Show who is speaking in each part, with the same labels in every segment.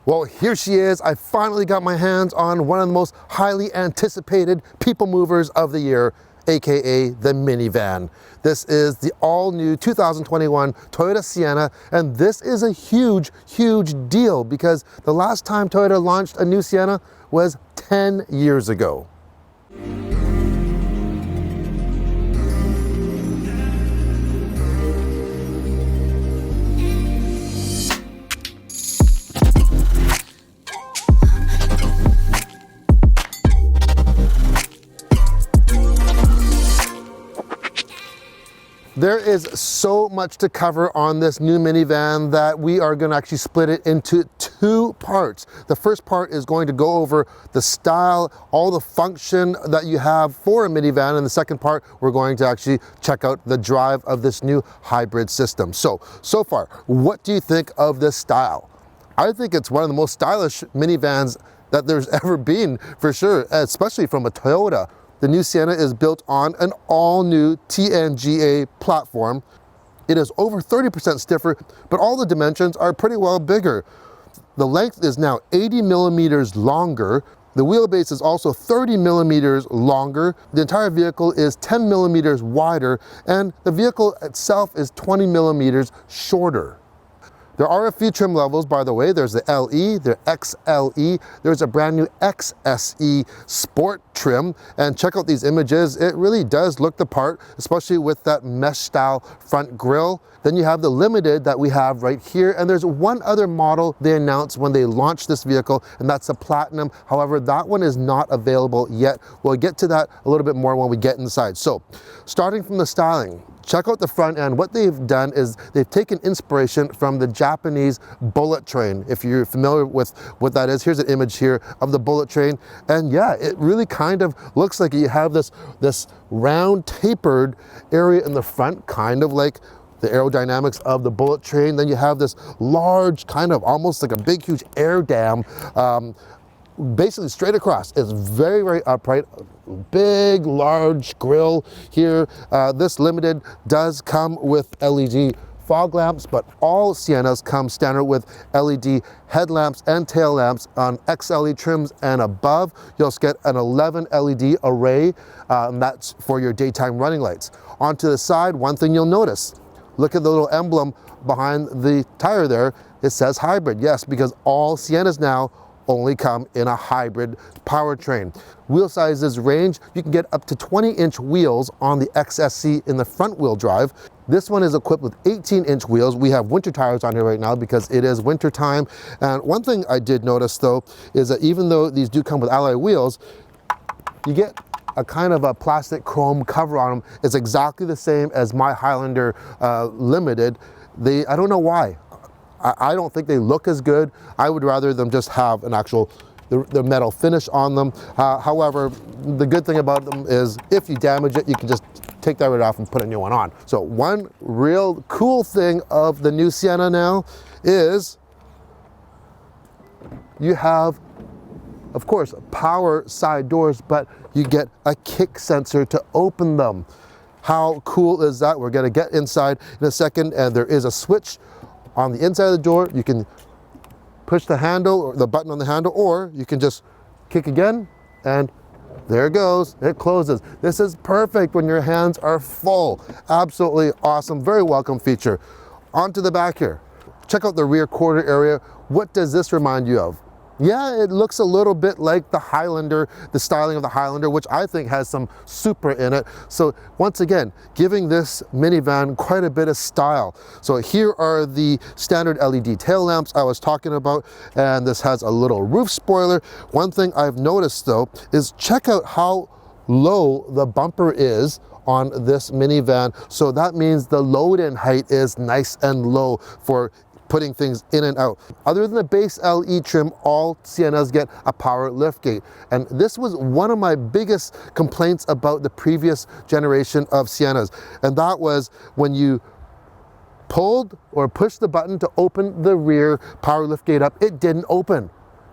Speaker 1: Well, here she is. I finally got my hands on one of the most highly anticipated people movers of the year, aka the minivan. This is the all-new 2021 Toyota Sienna, and this is a huge deal because the last time Toyota launched a new Sienna was 10 years ago. There is so much to cover on this new minivan that we are going to actually split it into two parts. The first part is going to go over the style, all the function that you have for a minivan, and the second part we're going to actually check out the drive of this new hybrid system. So far, what do you think of this style? I think it's one of the most stylish minivans that there's ever been, for sure, especially from a Toyota. The new Sienna is built on an all-new TNGA platform. It is over 30% stiffer, but all the dimensions are pretty well bigger. The length is now 80 millimeters longer. The wheelbase is also 30 millimeters longer. The entire vehicle is 10 millimeters wider, and the vehicle itself is 20 millimeters shorter. There are a few trim levels, by the way. There's the LE, the XLE, there's a brand new XSE Sport trim, and check out these images. It really does look the part, especially with that mesh style front grille. Then you have the Limited that we have right here, and there's one other model they announced when they launched this vehicle, and that's the Platinum. However, that one is not available yet. We'll get to that a little bit more when we get inside. So, starting from the styling, check out the front end. What they've done is they've taken inspiration from the Japanese bullet train. If you're familiar with what that is, here's an image here of the bullet train. And yeah, it really kind of looks like you have this round tapered area in the front, kind of like the aerodynamics of the bullet train. Then you have this large, kind of almost like a big, huge air dam, basically straight across. It's very upright. Big, large grille here. This Limited does come with LED fog lamps, but all Siennas come standard with LED headlamps and tail lamps. On XLE trims and above, you'll get an 11 LED array, and that's for your daytime running lights. Onto the side, one thing you'll notice, look at the little emblem behind the tire there. It says hybrid. Yes, because all Siennas now only come in a hybrid powertrain. Wheel sizes range. You can get up to 20-inch wheels on the XSE in the front wheel drive. This one is equipped with 18-inch wheels. We have winter tires on here right now because it is winter time. And one thing I did notice though is that even though these do come with alloy wheels, you get a kind of a plastic chrome cover on them. It's exactly the same as my Highlander Limited. I don't know why. I don't think they look as good. I would rather them just have an actual the metal finish on them. However, the good thing about them is if you damage it, you can just take that right off and put a new one on. So one real cool thing of the new Sienna now is you have, of course, power side doors, but you get a kick sensor to open them. How cool is that? We're gonna get inside in a second, and there is a switch on the inside of the door. You can push the handle or the button on the handle, or you can just kick again, and there it goes, it closes. This is perfect when your hands are full. Absolutely awesome, very welcome feature. Onto the back here. Check out the rear quarter area. What does this remind you of? Yeah, it looks a little bit like the Highlander, the styling of the Highlander, which I think has some Supra in it. So once again, giving this minivan quite a bit of style. So here are the standard LED tail lamps I was talking about, and this has a little roof spoiler. One thing I've noticed though is check out how low the bumper is on this minivan. So that means the load-in height is nice and low for putting things in and out. Other than the base LE trim, all Siennas get a power liftgate. And this was one of my biggest complaints about the previous generation of Siennas. And that was when you pulled or pushed the button to open the rear power liftgate up, it didn't open.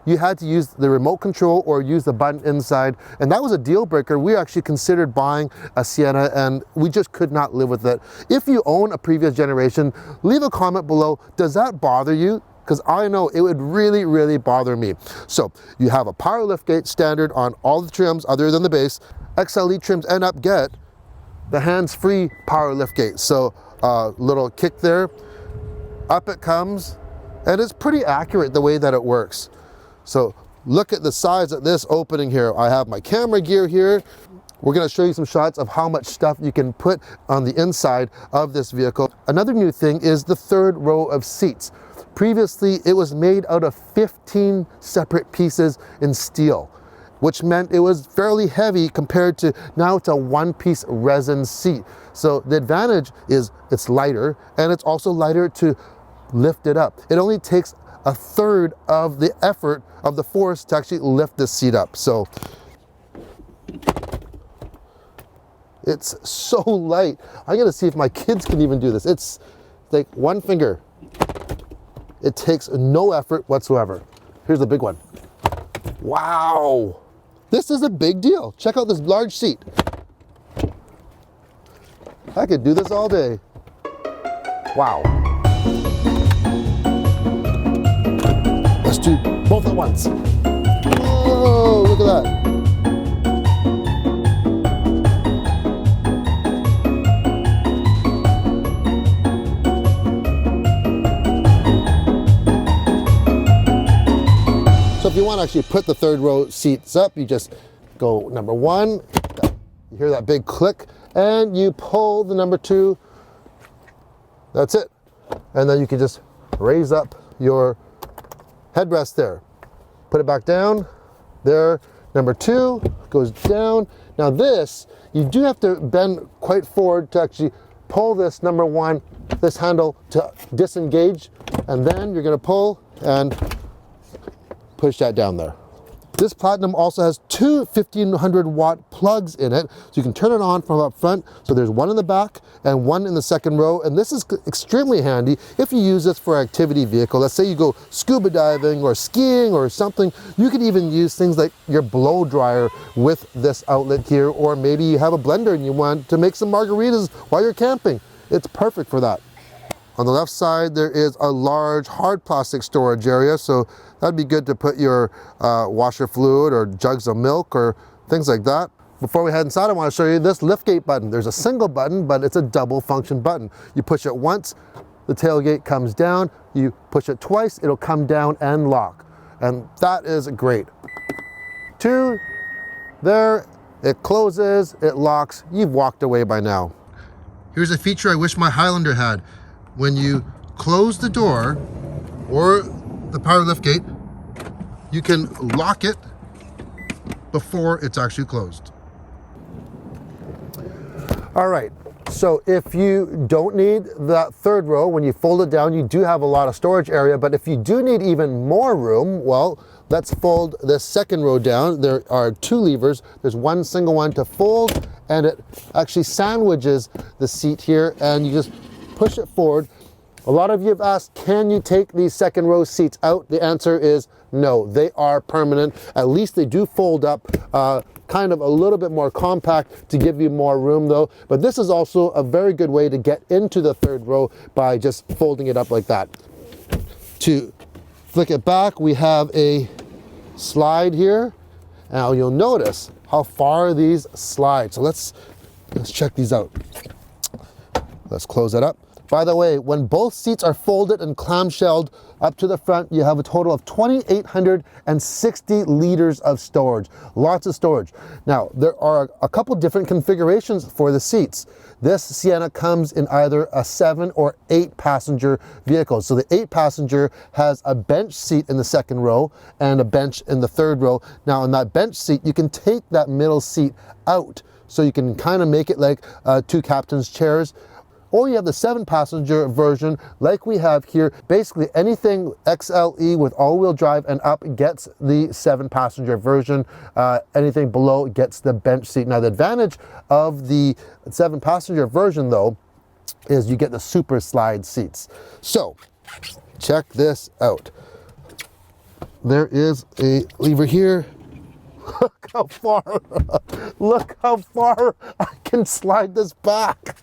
Speaker 1: You had to use the remote control or use the button inside, and that was a deal breaker. We actually considered buying a Sienna and we just could not live with it. If you own a previous generation, leave a comment below. Does that bother you? because I know it would really, really bother me. So you have a power liftgate standard on all the trims other than the base. XLE trims end up get the hands-free power liftgate. So little kick there, up it comes, and it's pretty accurate the way that it works. So look at the size of this opening here. I have my camera gear here. We're going to show you some shots of how much stuff you can put on the inside of this vehicle. Another new thing is the third row of seats. Previously, it was made out of 15 separate pieces in steel, which meant it was fairly heavy compared to now it's a one-piece resin seat. So the advantage is it's lighter, and it's also lighter to lift it up. It only takes a third of the effort of the force to actually lift this seat up. So it's so light. I'm gonna see if my kids can even do this. It's like one finger. It takes no effort whatsoever. Here's the big one. Wow. This is a big deal. Check out this large seat. I could do this all day. Wow. Let's do both at once. Oh, look at that. So if you want to actually put the third row seats up, you just go number one, you hear that big click, and you pull the number two. That's it. And then you can just raise up your headrest there. Put it back down. There, number two goes down. Now this, you do have to bend quite forward to actually pull this number one, this handle to disengage, and then you're going to pull and push that down there. This Platinum also has two 1500 watt plugs in it, so you can turn it on from up front. So there's one in the back and one in the second row, and this is extremely handy if you use this for an activity vehicle. Let's say you go scuba diving or skiing or something. You could even use things like your blow dryer with this outlet here, or maybe you have a blender and you want to make some margaritas while you're camping. It's perfect for that. On the left side, there is a large hard plastic storage area, so that'd be good to put your washer fluid or jugs of milk or things like that. Before we head inside, I want to show you this liftgate button. There's a single button, but it's a double function button. You push it once, the tailgate comes down. You push it twice, it'll come down and lock. And that is great. Two, there, it closes, it locks. You've walked away by now. Here's a feature I wish my Highlander had. When you close the door or the power liftgate, you can lock it before it's actually closed. All right, so if you don't need that third row, when you fold it down, you do have a lot of storage area, but if you do need even more room, well, let's fold this second row down. There are two levers. There's one single one to fold, and it actually sandwiches the seat here, and you just push it forward. A lot of you have asked, can you take these second row seats out? The answer is no, they are permanent. At least they do fold up, kind of a little bit more compact to give you more room though. But this is also a very good way to get into the third row by just folding it up like that. To flick it back, we have a slide here. Now you'll notice how far these slide. So let's check these out. Let's close it up. By the way, when both seats are folded and clamshelled up to the front, you have a total of 2,860 liters of storage. Lots of storage. Now, there are a couple different configurations for the seats. This Sienna comes in either a 7 or 8 passenger vehicle. So the 8 passenger has a bench seat in the second row and a bench in the third row. Now, in that bench seat, you can take that middle seat out. So you can kind of make it like two captain's chairs. Or you have the 7 passenger version like we have here. Basically anything XLE with all-wheel drive and up gets the 7 passenger version. Anything below gets the bench seat. Now the advantage of the 7 passenger version though is you get the super slide seats. So check this out. There is a lever here. Look how far I can slide this back.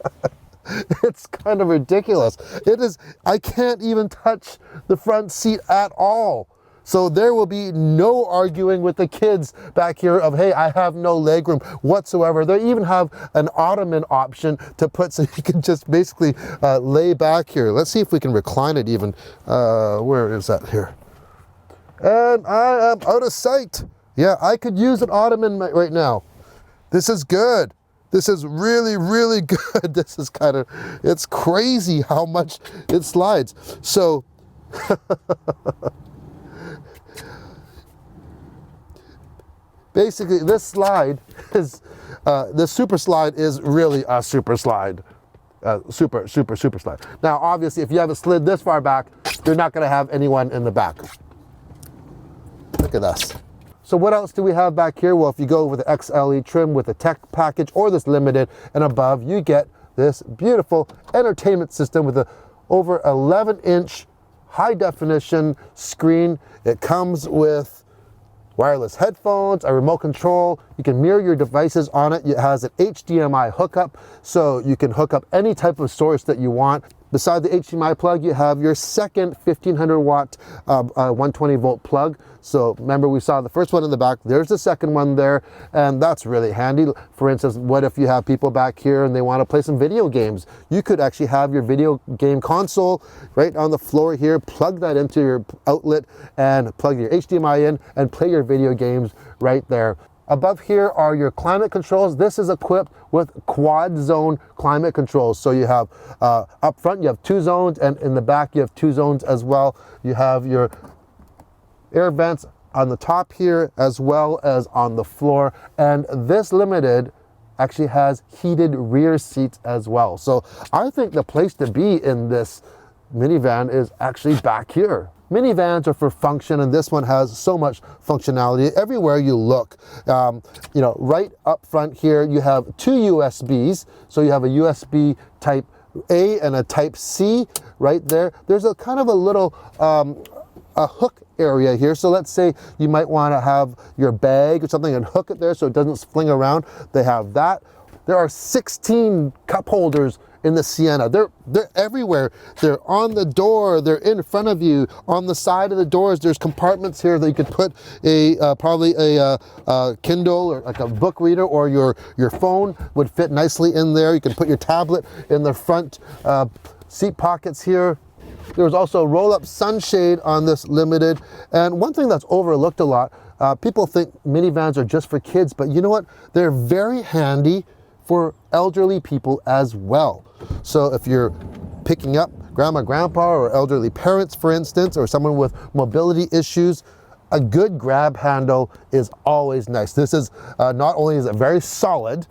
Speaker 1: It's kind of ridiculous. It is, I can't even touch the front seat at all. So there will be no arguing with the kids back here of, hey, I have no legroom whatsoever. They even have an ottoman option to put so you can just basically lay back here. Let's see if we can recline it even. Where is that here? And I am out of sight. Yeah, I could use an ottoman right now. This is good. This is really, really good. This is kind of, it's crazy how much it slides. So, basically this slide is, the super slide is really a super slide. Super slide. Now, obviously, if you have it slid this far back, you're not gonna have anyone in the back. Look at this. So what else do we have back here? Well, if you go with the XLE trim with the tech package or this limited and above, you get this beautiful entertainment system with a over 11-inch high definition screen. It comes with wireless headphones, a remote control. You can mirror your devices on it. It has an HDMI hookup, so you can hook up any type of source that you want. Beside the HDMI plug, you have your second 1500 watt 120 volt plug. So remember, we saw the first one in the back, there's the second one there, and that's really handy. For instance, what if you have people back here and they want to play some video games? You could actually have your video game console right on the floor here, plug that into your outlet and plug your HDMI in and play your video games right there. Above here are your climate controls. This is equipped with quad zone climate controls. So you have up front, you have 2 zones, and in the back, you have 2 zones as well. You have your air vents on the top here as well as on the floor. And this limited actually has heated rear seats as well. So I think the place to be in this minivan is actually back here. Minivans are for function, and this one has so much functionality everywhere you look. You know, right up front here, you have 2 USBs. So you have a USB type A and a type C right there. There's a kind of a little a hook area here. So let's say you might want to have your bag or something and hook it there so it doesn't fling around. They have that. There are 16 cup holders in the Sienna. They're everywhere. They're on the door, they're in front of you. On the side of the doors, there's compartments here that you could put a probably a Kindle or like a book reader, or your phone would fit nicely in there. You can put your tablet in the front seat pockets here. There's also a roll-up sunshade on this limited. And one thing that's overlooked a lot, people think minivans are just for kids, but you know what? They're very handy for elderly people as well. So if you're picking up grandma, grandpa, or elderly parents, for instance, or someone with mobility issues, a good grab handle is always nice. This is not only is it very solid,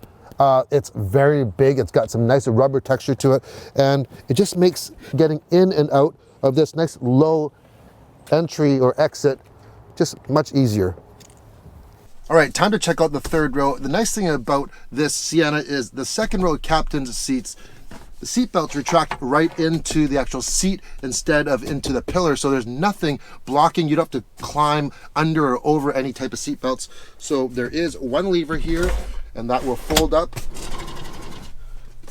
Speaker 1: it's very big. It's got some nice rubber texture to it, and it just makes getting in and out of this nice low entry or exit just much easier. All right, time to check out the third row. The nice thing about this Sienna is the second row captain's seats, the seat belts retract right into the actual seat instead of into the pillar. So there's nothing blocking. You don't have to climb under or over any type of seat belts. So there is one lever here, and that will fold up.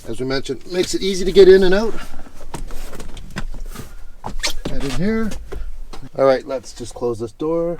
Speaker 1: As we mentioned, makes it easy to get in and out. Head in here. All right, let's just close this door.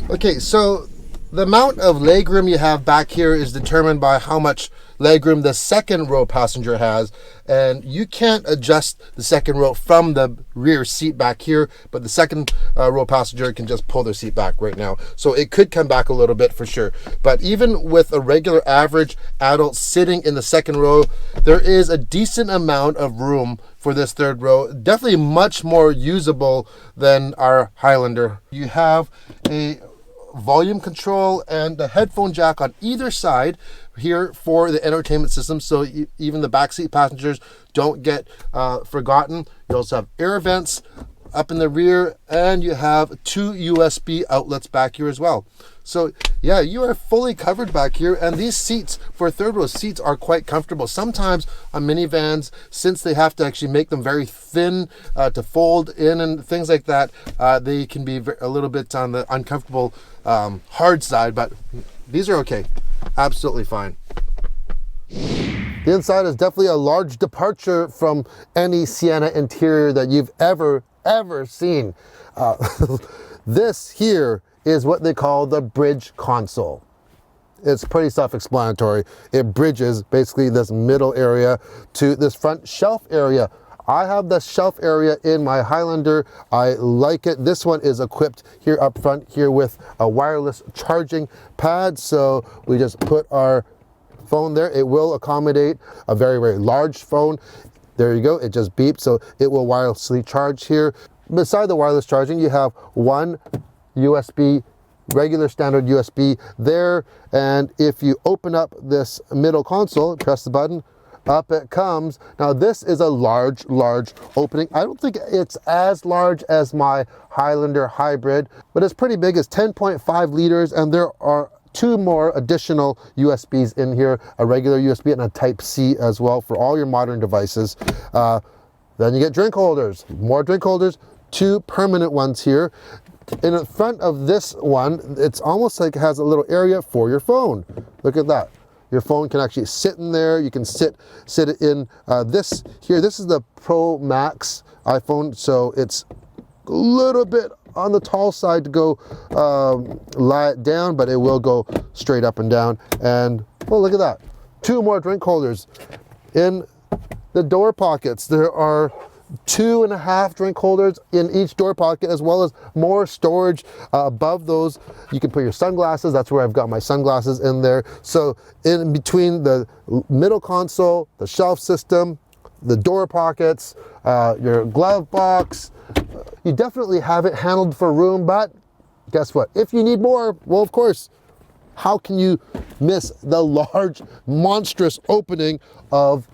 Speaker 1: Okay, so the amount of legroom you have back here is determined by how much legroom the second row passenger has, and you can't adjust the second row from the rear seat back here, but the second row passenger can just pull their seat back right now. So it could come back a little bit for sure. But even with a regular average adult sitting in the second row, there is a decent amount of room for this third row. Definitely much more usable than our Highlander. You have a volume control and the headphone jack on either side here for the entertainment system, so even the backseat passengers don't get forgotten. You also have air vents up in the rear, and you have 2 USB outlets back here as well. So yeah, you are fully covered back here, and these seats for third row seats are quite comfortable. Sometimes on minivans, since they have to actually make them very thin to fold in and things like that, they can be a little bit on the uncomfortable hard side, but these are okay, absolutely fine. The inside is definitely a large departure from any Sienna interior that you've ever seen. This here is what they call the bridge console. It's pretty self-explanatory. It bridges basically this middle area to this front shelf area. I have the shelf area in my Highlander. I like it. This one is equipped here up front here with a wireless charging pad. So we just put our phone there. It will accommodate a very large phone. There you go. It just beeps. So it will wirelessly charge here. Beside the wireless charging, you have one USB, regular standard USB there. And if you open up this middle console, press the button, up it comes. Now this is a large opening. I don't think it's as large as my Highlander hybrid, but it's pretty big. It's 10.5 liters, and there are two more additional USBs in here, a regular USB and a Type-C as well for all your modern devices. Then you get drink holders, more drink holders, two permanent ones here. In the front of this one, it's almost like it has a little area for your phone. Look at that. Your phone can actually sit in there. You can sit it in this here. This is the Pro Max iPhone, so it's a little bit on the tall side to go lie it down, but it will go straight up and down. And well, look at that. Two more drink holders. In the door pockets, there are 2.5 drink holders in each door pocket, as well as more storage above those. You can put your sunglasses. That's where I've got my sunglasses in there. So in between the middle console, the shelf system, the door pockets, your glove box, you definitely have it handled for room. But guess what? If you need more, well, of course, how can you miss the large, monstrous opening of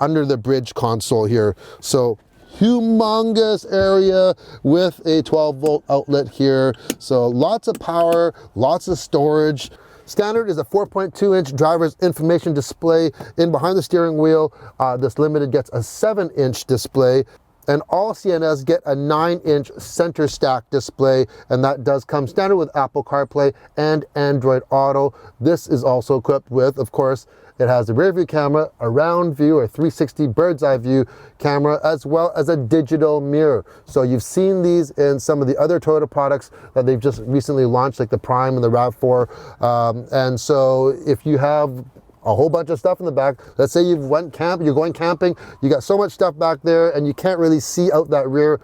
Speaker 1: under the bridge console here? So humongous area with a 12-volt outlet here. So lots of power, lots of storage. Standard is a 4.2-inch driver's information display in behind the steering wheel. This Limited gets a 7-inch display. And all Siennas get a 9-inch center stack display, and that does come standard with Apple CarPlay and Android Auto. This is also equipped with, of course, it has a rear view camera, a round view or 360 bird's eye view camera, as well as a digital mirror. So you've seen these in some of the other Toyota products that they've just recently launched, like the Prime and the RAV4. And so if you have a whole bunch of stuff in the back, let's say you're going camping, you got so much stuff back there and you can't really see out that rear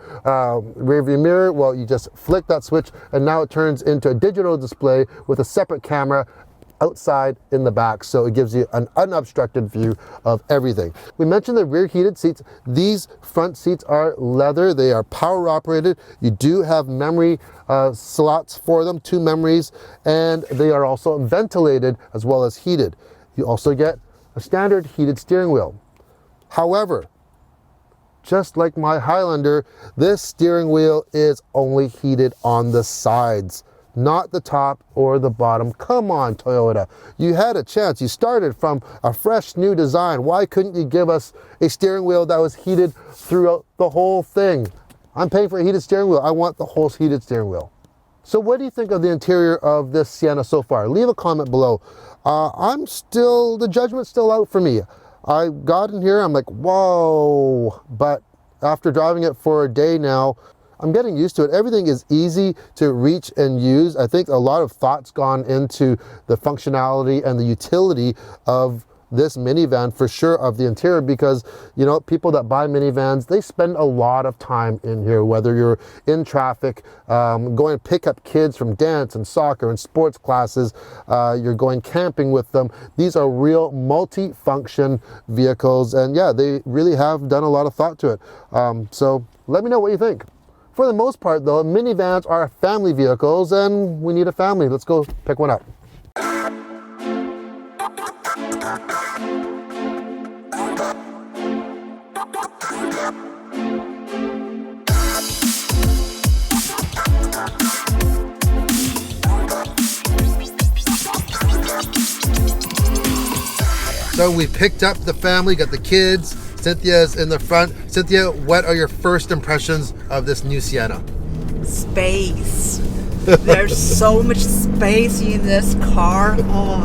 Speaker 1: view mirror, well, you just flick that switch and now it turns into a digital display with a separate camera outside in the back, so it gives you an unobstructed view of everything. We mentioned the rear heated seats. These front seats are leather. They are power operated. You do have memory slots for them, 2 memories, and they are also ventilated as well as heated. You also get a standard heated steering wheel. However, just like my Highlander, this steering wheel is only heated on the sides, not the top or the bottom. Come on, Toyota. You had a chance. You started from a fresh new design. Why couldn't you give us a steering wheel that was heated throughout the whole thing? I'm paying for a heated steering wheel. I want the whole heated steering wheel. So what do you think of the interior of this Sienna so far? Leave a comment below. The judgment's still out for me. I got in here, I'm like, whoa. But after driving it for a day now, I'm getting used to it. Everything is easy to reach and use. I think a lot of thought's gone into the functionality and the utility of this minivan, for sure, of the interior, because, you know, people that buy minivans, they spend a lot of time in here, whether you're in traffic, going to pick up kids from dance and soccer and sports classes, you're going camping with them. These are real multi-function vehicles, and yeah, they really have done a lot of thought to it. So let me know what you think. For the most part, though, minivans are family vehicles, and we need a family. Let's go pick one up. So we picked up the family, got the kids. Cynthia's in the front. Cynthia, what are your first impressions of this new Sienna?
Speaker 2: Space. There's so much space in this car. Oh,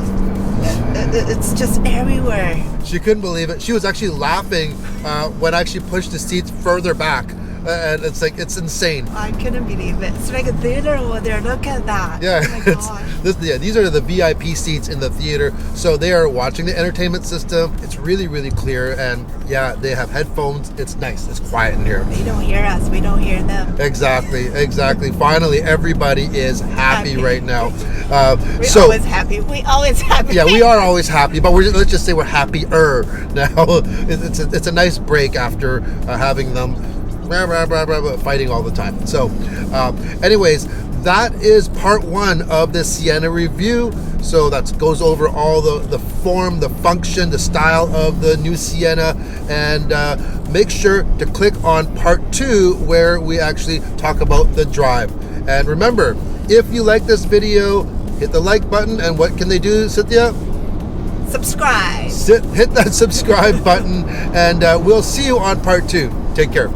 Speaker 2: It's just everywhere.
Speaker 1: She couldn't believe it. She was actually laughing when I actually pushed the seats further back. And it's like, it's insane.
Speaker 2: I couldn't believe it. It's like a theater over there. Look at that.
Speaker 1: Yeah,
Speaker 2: Oh my gosh.
Speaker 1: these are the VIP seats in the theater. So they are watching the entertainment system. It's really, really clear. And yeah, they have headphones. It's nice. It's quiet in here.
Speaker 2: They don't hear us. We don't hear them.
Speaker 1: Exactly. Finally, everybody is happy right now.
Speaker 2: We're always happy. We always happy.
Speaker 1: Yeah, we are always happy, but let's just say we're happier now. It's a nice break after having them fighting all the time. So anyways, that is part 1 of the Sienna review. So that goes over all the form, the function, the style of the new Sienna, and make sure to click on part 2 where we actually talk about the drive. And remember, if you like this video, hit the like button, and what can they do, Cynthia?
Speaker 2: Subscribe.
Speaker 1: Hit that subscribe button, and we'll see you on part 2. Take care.